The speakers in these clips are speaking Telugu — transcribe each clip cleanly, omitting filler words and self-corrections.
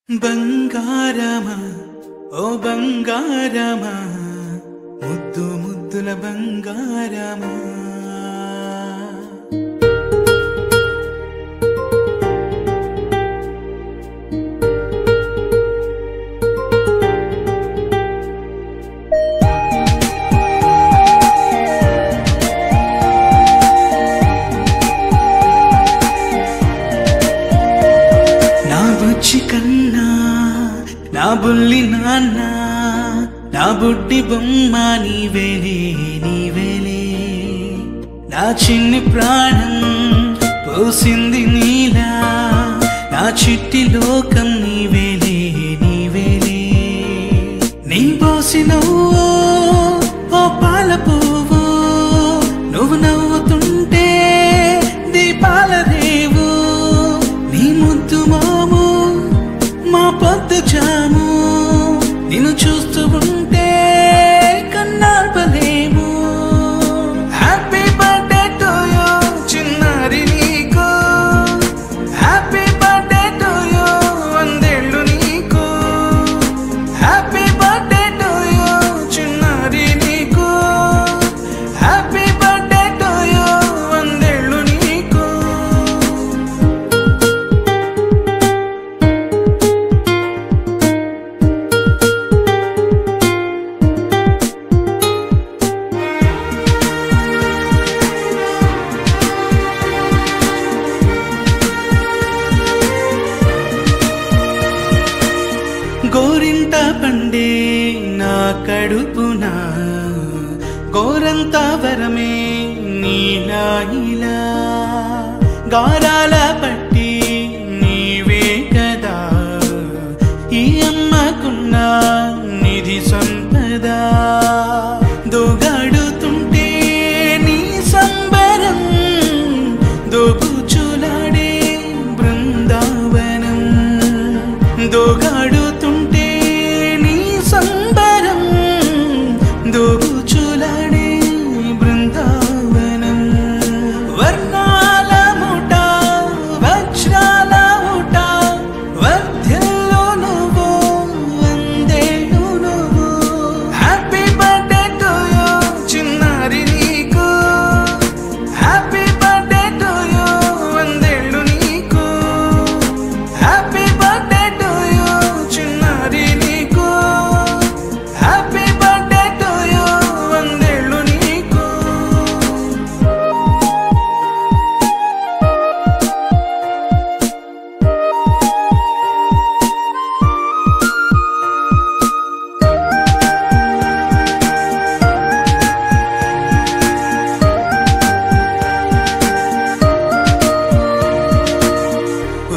బంగారమా ఓ బంగారమా ముద్దు ముద్దుల బంగారమా నా బుజ్జి కన్నా నా బుల్లి నాన్న నా బుడ్డి బొమ్మ నీవేలే నీవేలే నా చిన్ని ప్రాణం పోసింది నీలా నా చిట్టి లోకం నీవేలే నీవేలే నీ పోసినవో ఓ పాల పువ్వు నువ్వు నవ్వుతుంటే దీపాల రేవు నీ ముద్దు మాము మా పొద్దు జాము నిన్ను చూస్తూ ఉంటే కన్నార్పలేము హ్యాపీ బర్త్డే టు యూ చిన్నారి నీకు హ్యాపీ బర్త్డే టు యూ వందేళ్ళు నీకు హ్యాపీ బర్త్డే టు యూ చిన్నారి నీకు హ్యాపీ బర్త్డే టు యూ వందేళ్ళు నీకు గోరింట పండే నా కడుపున గోరంత వరమే నీలా ఇలా గారాల పట్టి నీవే కదా ఈ అమ్మకున్న నిధి సంపద దోగాడుతుంటే నీ సంబరం దోగుచులాడే బృందావనం దోగాడుతుంటే నీ సంబరం దోగుచులాడే బృందావనం వర్ణాల ముఠ వజ్రాల ఊట వర్ధ్యల్లో నువ్వు వందేళ్ళు నువ్వు హ్యాపీ బర్త్డే టు యూ చిన్నారి నీకు హ్యాపీ బర్త్డే టు యూ వందేళ్ళు నీకు హ్యాపీ బర్త్డే టు యూ చిన్నారి నీకు హ్యాపీ బర్త్డే టు యూ వందేళ్ళు నీకు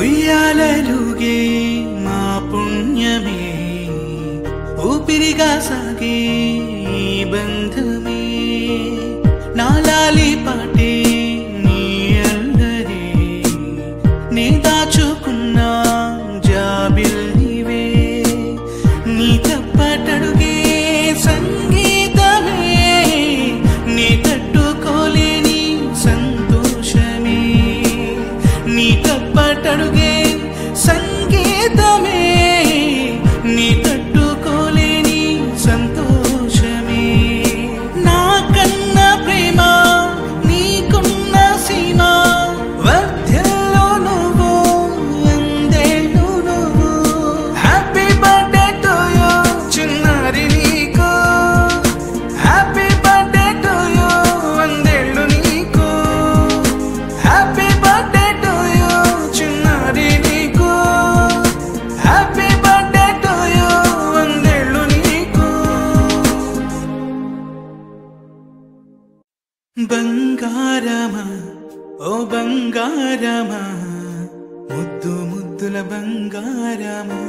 ఉయ్యాలలుగే మా పుణ్యమే ఊపిరిగా సాగే ఈ బంధమే నాలాలి పాటే నీ అల్లరే నీ దాచుకున్న జాబిల్లివే నీ తప్పటడుగే సంగీతమే నీ తట్టుకోలేని సంతోషమే నీ తప్పటడుగే సంగీతమే నీ తట్టుకోలేని సంతోషమే నా కన్న ప్రేమ నీకున్న సీమ వర్ధ్యల్లో నువ్వు వందేళ్ళు నువ్వు హ్యాపీ బర్త్డే టు యూ చిన్నారి నీకు హ్యాపీ బర్త్డే టు యూ వందేళ్ళు నీకు హ్యాపీ బర్త్డే టు యూ చిన్నారి నీకు హ్యాపీ బర్త్డే టు యూ వందేళ్ళు నీకు బంగారమా ఓ బంగారమా ముద్దు ముద్దుల బంగారమా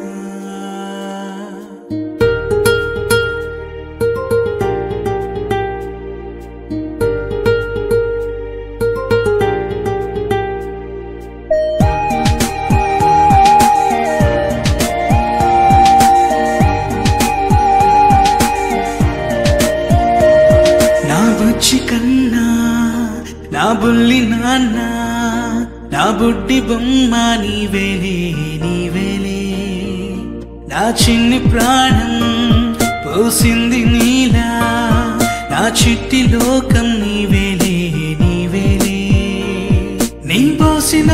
నా బుజ్జి కన్నా నా బుల్లి నాన్న నా బుడ్డి బొమ్మ నీవేలే నీవేలే నా చిన్ని ప్రాణం పోసింది నీలా నా చిట్టి లోకం నీవేలే నీవేలే నీ పోసిన